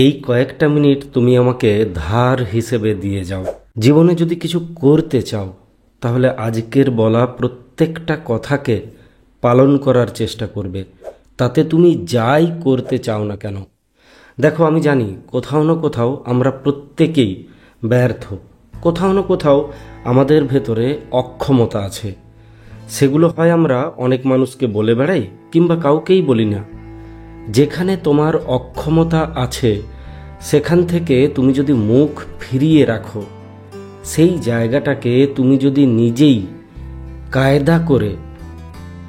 এই কয়েকটা মিনিট তুমি আমাকে ধার হিসেবে দিয়ে যাও। জীবনে যদি কিছু করতে চাও তাহলে আজকের বলা প্রত্যেকটা কথাকে পালন করার চেষ্টা করবে, তাতে তুমি যাই করতে চাও না কেন। দেখো, আমি জানি কোথাও না কোথাও আমরা প্রত্যেকেই ব্যর্থ, কোথাও না কোথাও আমাদের ভেতরে অক্ষমতা আছে। সেগুলো হয় আমরা অনেক মানুষকে বলে বেড়াই কিংবা কাউকেই বলি না। যেখানে তোমার অক্ষমতা আছে সেখান থেকে তুমি যদি মুখ ফিরিয়ে রাখো, সেই জায়গাটাকে তুমি যদি নিজেই কায়দা করে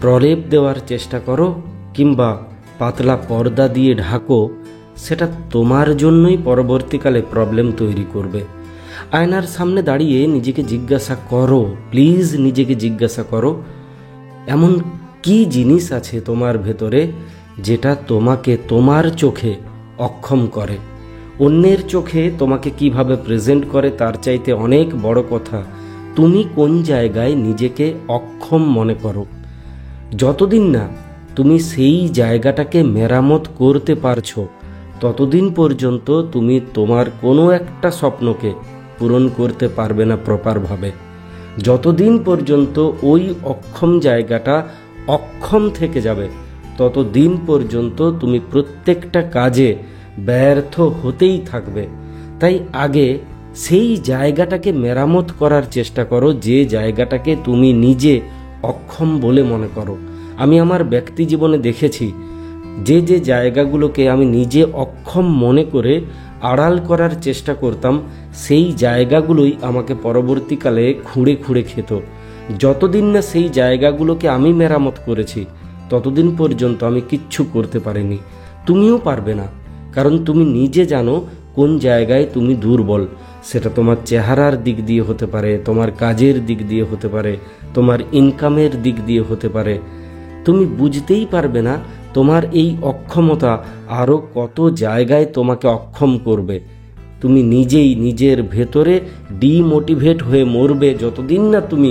প্রলেপ দেওয়ার চেষ্টা করো কিংবা পাতলা পর্দা দিয়ে ঢাকো, সেটা তোমার জন্যই পরবর্তীকালে প্রবলেম তৈরি করবে। আয়নার সামনে দাঁড়িয়ে নিজেকে জিজ্ঞাসা করো, প্লিজ নিজেকে জিজ্ঞাসা করো, এমন কি জিনিস আছে তোমার ভেতরে যেটা তোমাকে তোমার চোখে অক্ষম করে। অন্যের চোখে তোমাকে কিভাবে প্রেজেন্ট করে তার চাইতে অনেক বড় কথা তুমি কোন জায়গায় নিজেকে অক্ষম মনে করো। যতদিন না তুমি সেই জায়গাটাকে মেরামত করতে পারছো, ততদিন পর্যন্ত তুমি তোমার কোনো একটা স্বপ্নকে পূরণ করতে পারবে না প্রপারভাবে। যতদিন পর্যন্ত ওই অক্ষম জায়গাটা অক্ষম থেকে যাবে, ততদিন পর্যন্ত তুমি প্রত্যেকটা কাজে ব্যর্থ হতেই থাকবে। তাই আগে সেই জায়গাটাকে মেরামত করার চেষ্টা করো, যে জায়গাটাকে তুমি নিজে অক্ষম বলে মনে করো। আমি আমার ব্যক্তি জীবনে দেখেছি যে যে জায়গাগুলোকে আমি নিজে অক্ষম মনে করে আড়াল করার চেষ্টা করতাম, সেই জায়গাগুলোই আমাকে পরবর্তীকালে খুঁড়ে খুঁড়ে খেত। যতদিন না সেই জায়গাগুলোকে আমি মেরামত করেছি, ততদিন পর্যন্ত আমি কিচ্ছু করতে পারিনি। তুমিও পারবে না, কারণ তুমি নিজে জানো কোন জায়গায় তুমি দুর্বল। সেটা তোমার চেহারার দিক দিয়ে হতে পারে, তোমার কাজের দিক দিয়ে হতে পারে, তোমার ইনকামের দিক দিয়ে হতে পারে। তুমি বুঝতেই পারবে না তোমার এই অক্ষমতা আরও কত জায়গায় তোমাকে অক্ষম করবে। তুমি নিজেই নিজের ভেতরে ডিমোটিভেট হয়ে মরবে যতদিন না তুমি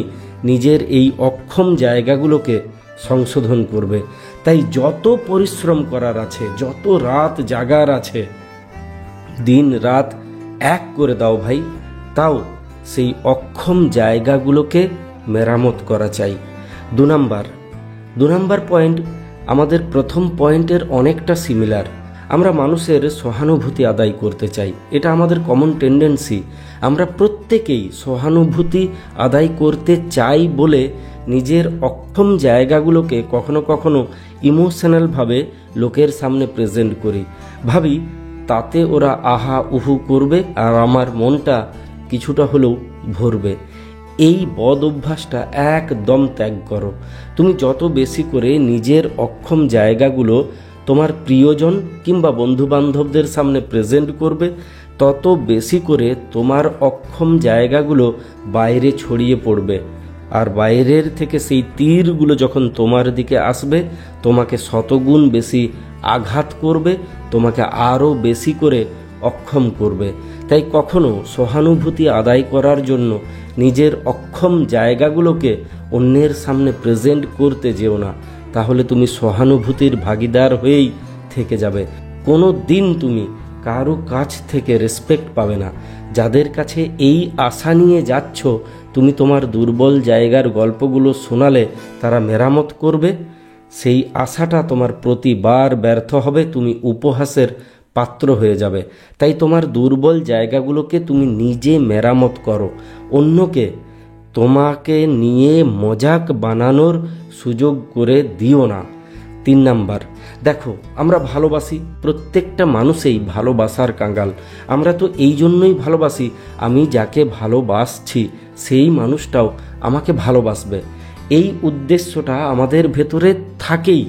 নিজের এই অক্ষম জায়গাগুলোকে সংশোধন করবে। তাই যত পরিশ্রম করার আছে, যত রাত জাগার আছে, দিন রাত এক করে দাও ভাই, তাও সেই অক্ষম জায়গাগুলোকে মেরামত করা চাই। দু নাম্বার পয়েন্ট আমাদের প্রথম পয়েন্টের অনেকটা সিমিলার। আমরা মানুষের সহানুভূতি আদায় করতে চাই, এটা আমাদের কমন টেন্ডেন্সি। আমরা প্রত্যেকেই সহানুভূতি আদায় করতে চাই বলে নিজের অক্ষম জায়গাগুলোকে কখনো কখনো ইমোশনালভাবে লোকের সামনে প্রেজেন্ট করি। ভাবি তাতে ওরা আহা উহু করবে আর আমার মনটা কিছুটা হলেও ভরবে। এই বদ অভ্যাসটা একদম ত্যাগ করো। তুমি যত বেশি করে নিজের অক্ষম জায়গাগুলো তোমার প্রিয়জন কিংবা বন্ধুবান্ধবদের সামনে প্রেজেন্ট করবে, তত বেশি করে তোমার অক্ষম জায়গাগুলো বাইরে ছড়িয়ে পড়বে। আর বাইরের থেকে সেই তীরগুলো যখন তোমার দিকে আসবে, তোমাকে শতগুণ বেশি আঘাত করবে, তোমাকে আরও বেশি করে অক্ষম করবে। তাই কখনো সহানুভূতি আদায় করার জন্য নিজের অক্ষম জায়গাগুলোকে অন্যের সামনে প্রেজেন্ট করতে যেও না, তাহলে তুমি সহানুভূতির ভাগিদার হয়েই থেকে যাবে। কোনো দিন তুমি কারো কাছ থেকে রেসপেক্ট পাবে না। যাদের কাছে এই আশা নিয়ে যাচ্ছ তুমি তোমার দুর্বল জায়গার গল্পগুলো শোনালে তারা মেরামত করবে, সেই আশাটা তোমার প্রতিবার ব্যর্থ হবে, তুমি উপহাসের পাত্র হয়ে যাবে। তাই তোমার দুর্বল জায়গাগুলোকে তুমি নিজে মেরামত করো, অন্যকে তোমাকে নিয়ে মজাক বানানোর সুযোগ করে দিও না। 3 নাম্বার, দেখো আমরা ভালোবাসি, প্রত্যেকটা মানুষই ভালোবাসার কাঙ্গাল। আমরা তো এই জন্যই ভালোবাসি, আমি যাকে ভালোবাসছি সেই মানুষটাও আমাকে ভালোবাসবে। এই উদ্দেশ্যটা আমাদের ভেতরে থাকেই,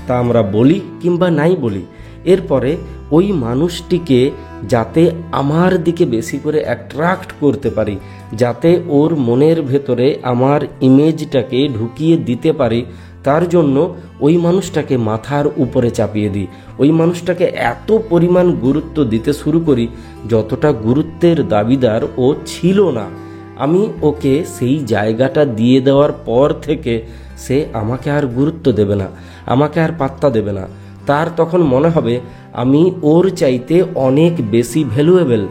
তা আমরা বলি কিংবা নাই বলি। এরপরে ওই মানুষটিকে যাতে আমার দিকে বেশি করে অ্যাট্রাক্ট করতে পারি, যাতে ওর মনের ভেতরে আমার ইমেজটাকে ঢুকিয়ে দিতে পারি, তার জন্য ওই মানুষটাকে মাথার উপরে চাপিয়ে দিই। ওই মানুষটাকে এত পরিমাণ গুরুত্ব দিতে শুরু করি যতটা গুরুত্বের দাবিদার ও ছিল না। আমি ওকে সেই জায়গাটা দিয়ে দেওয়ার পর থেকে সে আমাকে আর গুরুত্ব দেবে না, আমাকে আর পাত্তা দেবে না। তার তখন মনে হবে আমি ওর চাইতে অনেক বেশি ভ্যালুয়েবল,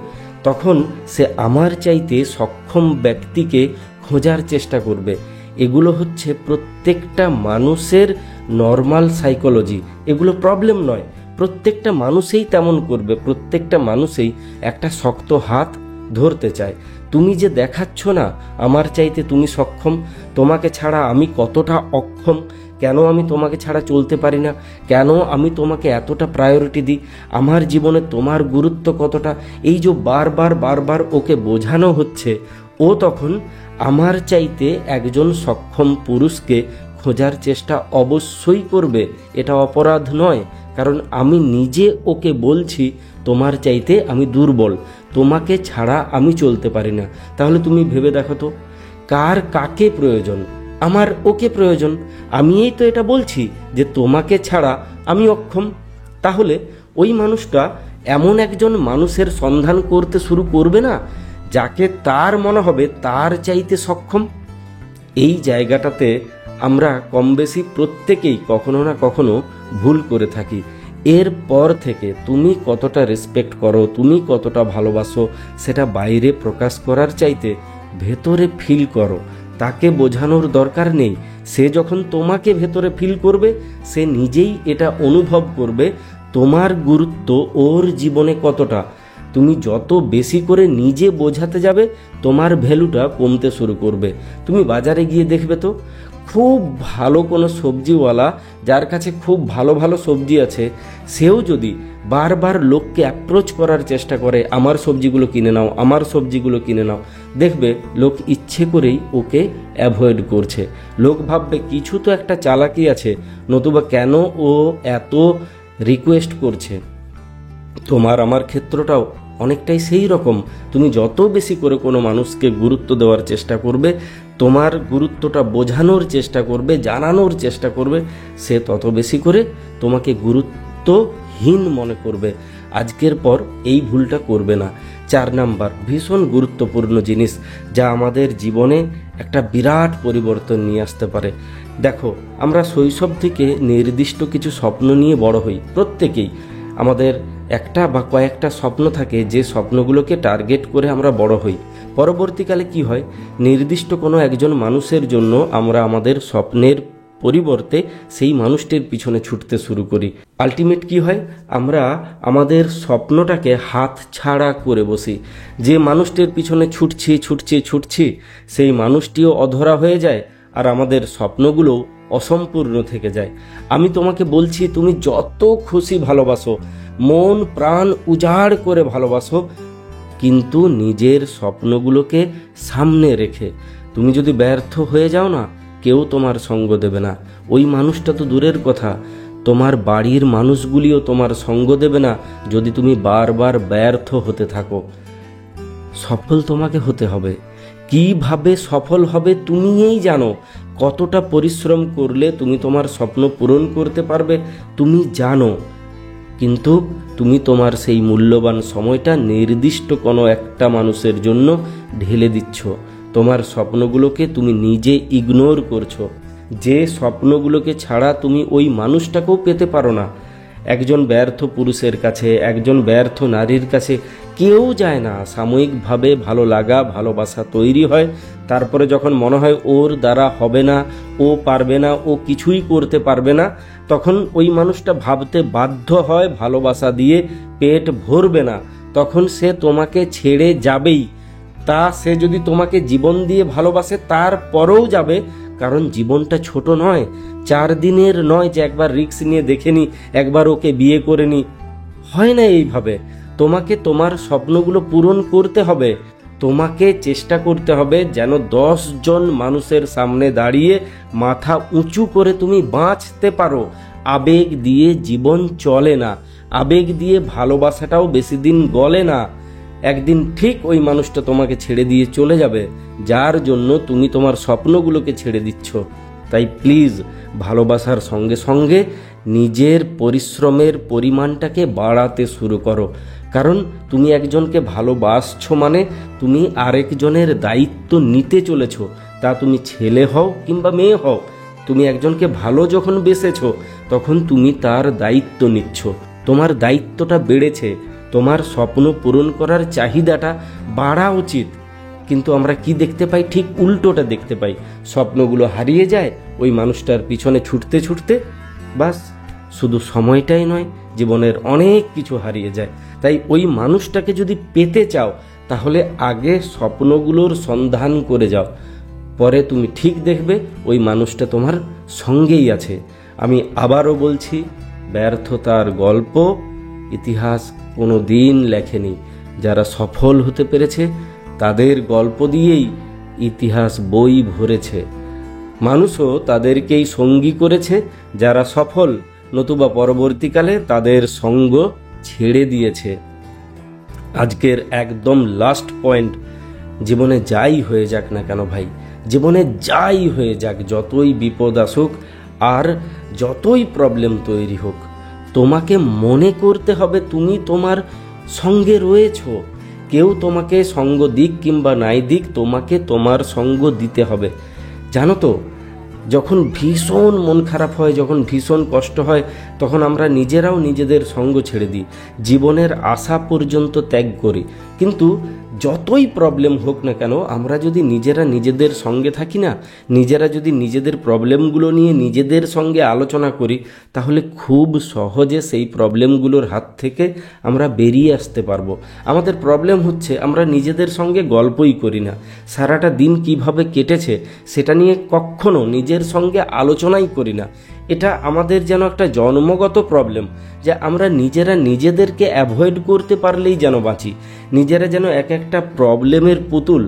তখন সে আমার চাইতে সক্ষম ব্যক্তিকে খোঁজার চেষ্টা করবে। এগুলো হচ্ছে প্রত্যেকটা মানুষের নর্মাল সাইকোলজি, এগুলো প্রবলেম নয়। প্রত্যেকটা মানুষই তেমন করবে, প্রত্যেকটা মানুষই একটা শক্ত হাত ধরতে চায়। তুমি যে দেখাচ্ছ না আমার চাইতে তুমি সক্ষম, তোমাকে ছাড়া আমি কতটা অক্ষম, কেন আমি তোমাকে ছাড়া চলতে পারি না, কেন আমি তোমাকে এতটা প্রায়োরিটি দিই, আমার জীবনে তোমার গুরুত্ব কতটা, এই যে বারবার বারবার ওকে বোঝানো হচ্ছে, ও তখন আমার চাইতে একজন সক্ষম পুরুষকে খোঁজার চেষ্টা অবশ্যই করবে। এটা অপরাধ নয়, কারণ আমি নিজে ওকে বলছি তোমার চাইতে আমি দুর্বল, তোমাকে ছাড়া আমি চলতে পারি না। তাহলে তুমি ভেবে দেখো তো, কার কাকে প্রয়োজন? আমার ওকে প্রয়োজন। আমি এই তো এটা বলছি যে তোমাকে ছাড়া আমি অক্ষম। তাহলে ওই মানুষটা এমন একজন মানুষের সন্ধান করতে শুরু করবে না যাকে তার মনে হবে তার চাইতে সক্ষম। এই জায়গাটাতে আমরা কম বেশি প্রত্যেকেই কখনো না কখনো ভুল করে থাকি। এরপর থেকে তুমি কতটা রেসপেক্ট করো, তুমি কতটা ভালোবাসো, সেটা বাইরে প্রকাশ করার চাইতে ভেতরে ফিল করো। তাকে বোঝানোর দরকার নেই, সে যখন তোমাকে ভেতরে ফিল করবে সে নিজেই এটা অনুভব করবে তোমার গুরুত্ব ওর জীবনে কতটা। তুমি যত বেশি করে নিজে বোঝাতে যাবে তোমার ভ্যালুটা কমতে শুরু করবে। তুমি বাজারে গিয়ে দেখবে তো, খুব ভালো কোনো সবজিওয়ালা যার কাছে খুব ভালো ভালো সবজি আছে, সেও যদি বারবার লোককে অ্যাপ্রোচ করার চেষ্টা করে আমার সবজিগুলো কিনে নাও, আমার সবজিগুলো কিনে নাও, দেখবে লোক ইচ্ছে করেই ওকে অ্যাভয়েড করছে। লোক ভাববে কিছু তো একটা চালাকি আছে, নতুবা কেন ও এত রিকোয়েস্ট করছে। তোমার আমার ক্ষেত্রটাও অনেকটাই সেই রকম। তুমি যত বেশি করে কোনো মানুষকে গুরুত্ব দেওয়ার চেষ্টা করবে, তোমার গুরুত্বটা বোঝানোর চেষ্টা করবে, জানানোর চেষ্টা করবে, সে তত বেশি করে তোমাকে গুরুত্বহীন মনে করবে। আজকের পর এই ভুলটা করবে না। 4 নাম্বার ভীষণ গুরুত্বপূর্ণ জিনিস, যা আমাদের জীবনে একটা বিরাট পরিবর্তন নিয়ে আসতে পারে। দেখো, আমরা শৈশব থেকে নির্দিষ্ট কিছু স্বপ্ন নিয়ে বড় হই। প্রত্যেকেই আমাদের একটা বা কয়েকটা স্বপ্ন থাকে, যে স্বপ্নগুলোকে টার্গেট করে আমরা বড় হই। পরবর্তীকালে কি হয়, নির্দিষ্ট কোনো একজন মানুষের জন্য আমরা আমাদের স্বপ্নের পরিবর্তে সেই মানুষটির পিছনে ছুটতে শুরু করি। আলটিমেট কি হয়, আমরা আমাদের স্বপ্নটাকে হাত ছাড়া করে বসি। যে মানুষটির পিছনে ছুটছি ছুটছি ছুটছি সেই মানুষটিও অধরা হয়ে যায়, আর আমাদের স্বপ্নগুলো অসম্পূর্ণ থেকে যায়। আমি তোমাকে বলছি, তুমি যত খুশি ভালোবাসো, মন প্রাণ উজাড় করে ভালোবাসো, কিন্তু নিজের স্বপ্নগুলোকে সামনে রেখে তুমি যদি ব্যর্থ হয়ে যাও না, কেউ তোমার সঙ্গ দেবে না। ওই মানুষটা তো দূরের কথা, তোমার বাড়ির মানুষগুলিও তোমার সঙ্গ দেবে না যদি তুমি বারবার ব্যর্থ হতে থাকো। সফল তোমাকে হতে হবে। কিভাবে সফল হবে তুমিই জানো। কতটা পরিশ্রম করলে তুমি তোমার স্বপ্ন পূরণ করতে পারবে তুমি জানো, কিন্তু তুমি তোমার সেই মূল্যবান সময়টা নির্দিষ্ট কোনো একটা মানুষের জন্য ঢেলে দিচ্ছ। তোমার স্বপ্নগুলোকে তুমি নিজে ইগনোর করছো, যে স্বপ্নগুলোকে ছাড়া তুমি ওই মানুষটাকেও পেতে পারো না। একজন ব্যর্থ পুরুষের কাছে, একজন ব্যর্থ নারীর কাছে কেউ যায় না। সাময়িকভাবে ভালো লাগা, ভালোবাসা তৈরি হয়, তারপরে যখন মনে হয় ওর দ্বারা হবে না, ও পারবে না, ও কিছুই করতে পারবে না, তখন ওই মানুষটা ভাবতে বাধ্য হয় ভালোবাসা দিয়ে পেট ভরবে না, তখন সে তোমাকে ছেড়ে যাবেই। তা সে যদি তোমাকে জীবন দিয়ে ভালোবাসে তারপরেও যাবে, কারণ জীবনটা ছোট নয়, 4 দিনের নয় যে একবার রিস্ক নিয়ে দেখে নি, একবার ওকে বিয়ে করে নি। হয় না এইভাবে। তোমাকে তোমার স্বপ্নগুলো পূরণ করতে হবে। তোমাকে চেষ্টা করতে হবে যেন 10 জন মানুষের সামনে দাঁড়িয়ে মাথা উঁচু করে তুমি বাঁচতে পারো। আবেগ দিয়ে জীবন চলে না, আবেগ দিয়ে ভালোবাসাটাও বেশি দিন গলে না। একদিন ঠিক ওই মানুষটা তোমাকে ছেড়ে দিয়ে চলে যাবে, যার জন্য তুমি তোমার স্বপ্নগুলোকে ছেড়ে দিচ্ছ। তাই প্লিজ ভালোবাসার সঙ্গে সঙ্গে নিজের পরিশ্রমের পরিমাণটাকে বাড়াতে শুরু করো। কারণ তুমি একজনকে ভালোবাসছো মানে তুমি আরেকজনের দায়িত্ব নিতে চলেছো। তা তুমি ছেলে হও কিংবা মেয়ে হও, তুমি একজনকে ভালো যখন বেসেছো তখন তুমি তার দায়িত্ব নিচ্ছ। তোমার দায়িত্বটা বেড়েছে, তোমার স্বপ্ন পূরণ করার চাহিদাটা বাড়া উচিত। কিন্তু আমরা কি দেখতে পাই? ঠিক উল্টোটা দেখতে পাই। স্বপ্নগুলো হারিয়ে যায় ওই মানুষটার পিছনে ছুটতে ছুটতে, বাস শুধু সময়টাই নয়, জীবনের অনেক কিছু হারিয়ে যায়। তাই ওই মানুষটাকে যদি পেতে চাও, তাহলে আগে স্বপ্নগুলোর সন্ধান করে যাও, পরে তুমি ঠিক দেখবে ওই মানুষটা তোমার সঙ্গেই আছে। আমি আবারও বলছি, ব্যর্থতার গল্প ইতিহাস কোনো দিন লেখেনি। যারা সফল হতে পেরেছে তাদের গল্প দিয়েই ইতিহাস বই ভরেছে। মানুষও তাদেরকেই সঙ্গী করেছে যারা সফল, নতুবা পরবর্তীকালে তাদের সঙ্গ ছেড়ে দিয়েছে। আজকের একদম লাস্ট পয়েন্ট, জীবনে যাই হয়ে যাক না কেন ভাই, জীবনে যাই হয়ে যাক, যতই বিপদ আসুক আর যতই প্রবলেম তৈরি হোক, তোমাকে মনে করতে হবে তুমি তোমার সঙ্গে রয়েছো। কেউ তোমাকে সঙ্গ দিক কিংবা নাই দিক, তোমাকে তোমার সঙ্গ দিতে হবে। জানো তো, যখন ভীষণ মন খারাপ হয়, যখন ভীষণ কষ্ট হয়, তখন আমরা নিজেরাও নিজেদের সঙ্গ ছেড়ে দিই, জীবনের আশা পর্যন্ত ত্যাগ করি। কিন্তু যতই প্রবলেম হোক না কেন, আমরা যদি নিজেরা নিজেদের সঙ্গে থাকি না, নিজেরা যদি নিজেদের প্রবলেমগুলো নিয়ে নিজেদের সঙ্গে আলোচনা করি, তাহলে খুব সহজে সেই প্রবলেমগুলোর হাত থেকে আমরা বেরিয়ে আসতে পারবো। আমাদের প্রবলেম হচ্ছে আমরা নিজেদের সঙ্গে গল্পই করি না, সারাটা দিন কিভাবে কেটেছে সেটা নিয়ে কখনো নিজের সঙ্গে আলোচনাই করি না। এটা আমাদের যেন একটা জন্মগত প্রবলেম, যে আমরা নিজেরা নিজেদেরকে অ্যাভয়েড করতে পারলেই যেন বাঁচি। নিজেরা যেন এক একটা প্রবলেমের পুতুল,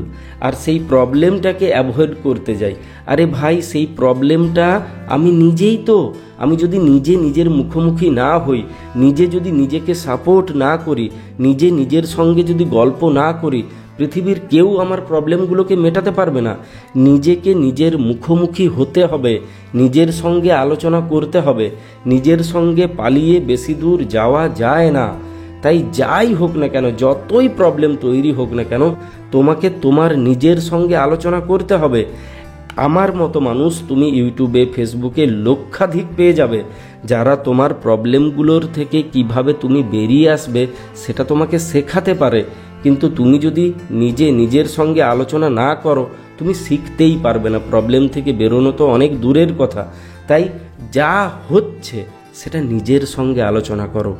আর সেই প্রবলেমটাকে অ্যাভয়েড করতে যাই। আরে ভাই, সেই প্রবলেমটা আমি নিজেই তো। আমি যদি নিজে নিজের মুখোমুখি না হই, নিজে যদি নিজেকে সাপোর্ট না করি, নিজে নিজের সঙ্গে যদি গল্প না করি, পৃথিবীর কেউ আমার প্রবলেমগুলোকে মেটাতে পারবে না। নিজেকে নিজের মুখোমুখি হতে হবে, নিজের সঙ্গে আলোচনা করতে হবে। নিজের সঙ্গে পালিয়ে বেশি দূর যাওয়া যায় না। তাই যাই হোক না কেন, যতই প্রবলেম তৈরি হোক না কেন, তোমাকে তোমার নিজের সঙ্গে আলোচনা করতে হবে। আমার মতো মানুষ তুমি ইউটিউবে, ফেসবুকে লক্ষাধিক পেয়ে যাবে, যারা তোমার প্রবলেমগুলোর থেকে কিভাবে তুমি বেরিয়ে আসবে সেটা তোমাকে শেখাতে পারে। কিন্তু তুমি যদি নিজে নিজের সঙ্গে আলোচনা না করো, তুমি শিখতেই পারবে না। প্রবলেম থেকে বেরোনো তো অনেক দূরের কথা। তাই যা হচ্ছে সেটা নিজের সঙ্গে আলোচনা করো,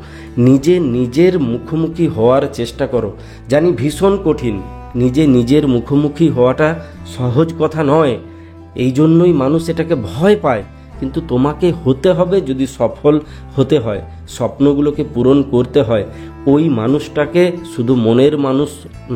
নিজে নিজের মুখোমুখি হওয়ার চেষ্টা করো। জানি ভীষণ কঠিন, নিজে নিজের মুখোমুখি হওয়াটা সহজ কথা নয়, এই জন্যই মানুষ এটাকে ভয় পায়। কিন্তু তোমাকে হতে হবে। যদি সফল হতে হয়, স্বপ্নগুলোকে পূরণ করতে হয়, ওই মানুষটাকে শুধু মনের মানুষ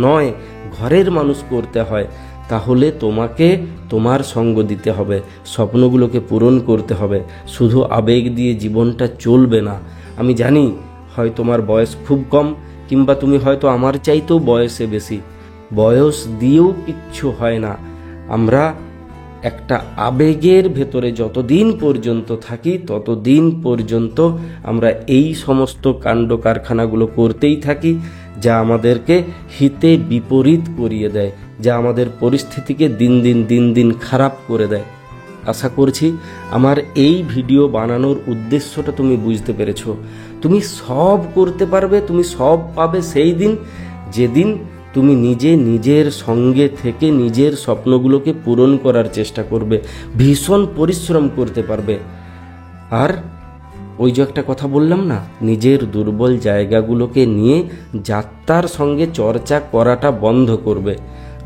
নয়, ঘরের মানুষ করতে হয়, তাহলে তোমাকে তোমার সঙ্গ দিতে হবে, স্বপ্নগুলোকে পূরণ করতে হবে। শুধু আবেগ দিয়ে জীবনটা চলবে না। আমি জানি হয় তোমার বয়স খুব কম, কিংবা তুমি হয়তো আমার চাইতেও বয়সে বেশি। বয়স দিয়েও কিচ্ছু হয় না। আমরা একটা আবেগের ভেতরে যতদিন পর্যন্ত থাকি, ততদিন পর্যন্ত আমরা এই সমস্ত কাণ্ড কারখানাগুলো করতেই থাকি, যা আমাদেরকে হিতে বিপরীত করিয়ে দেয়, যা আমাদের পরিস্থিতিকে দিন দিন খারাপ করে দেয়। আশা করছি আমার এই ভিডিও বানানোর উদ্দেশ্যটা তুমি বুঝতে পেরেছো। তুমি সব করতে পারবে, তুমি সব পাবে সেই দিন যেদিন তুমি নিজে নিজের সঙ্গে থেকে নিজের স্বপ্নগুলোকে পূরণ করার চেষ্টা করবে, ভীষণ পরিশ্রম করতে পারবে। আর ওই যে একটা কথা বললাম না, নিজের দুর্বল জায়গাগুলোকে নিয়ে যাত্রার সঙ্গে চর্চা করাটা বন্ধ করবে,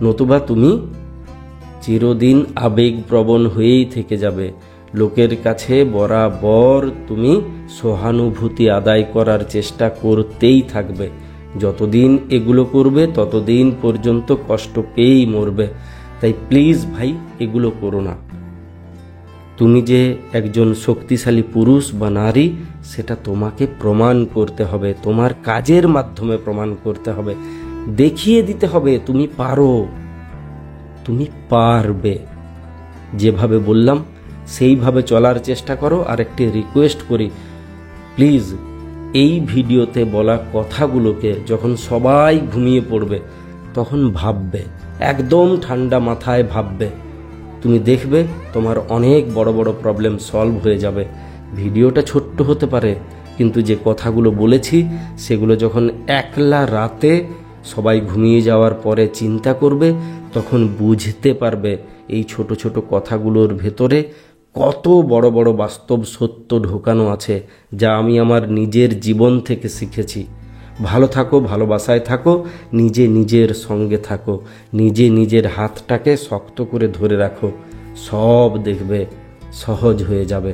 নতুবা তুমি চিরদিন আবেগপ্রবণ হয়েই থেকে যাবে। লোকের কাছে বরাবর তুমি সহানুভূতি আদায় করার চেষ্টা করতেই থাকবে। যতদিন এগুলো করবে ততদিন পর্যন্ত কষ্ট পেয়েই মরবে। তাই প্লিজ ভাই, এগুলো করো না। তুমি যে একজন শক্তিশালী পুরুষ বা নারী, সেটা তোমাকে প্রমাণ করতে হবে, তোমার কাজের মাধ্যমে প্রমাণ করতে হবে, দেখিয়ে দিতে হবে তুমি পারো, তুমি পারবে। যেভাবে বললাম সেইভাবে চলার চেষ্টা করো। আর একটি রিকোয়েস্ট করি, প্লিজ এই ভিডিওতে বলা কথাগুলোকে যখন সবাই ঘুমিয়ে পড়বে তখন ভাববে, একদম ঠান্ডা মাথায় ভাববে। তুমি দেখবে তোমার অনেক বড় বড় প্রবলেম সলভ হয়ে যাবে। ভিডিওটা ছোট্ট হতে পারে, কিন্তু যে কথাগুলো বলেছি সেগুলো যখন একলা রাতে সবাই ঘুমিয়ে যাওয়ার পরে চিন্তা করবে, তখন বুঝতে পারবে এই ছোট ছোট কথাগুলোর ভেতরে কত বড় বড় বাস্তব সত্য ঢোকানো আছে, যা আমি আমার নিজের জীবন থেকে শিখেছি। ভালো থাকো, ভালোবাসায় থাকো, নিজে নিজের সঙ্গে থাকো, নিজে নিজের হাতটাকে শক্ত করে ধরে রাখো, সব দেখবে সহজ হয়ে যাবে।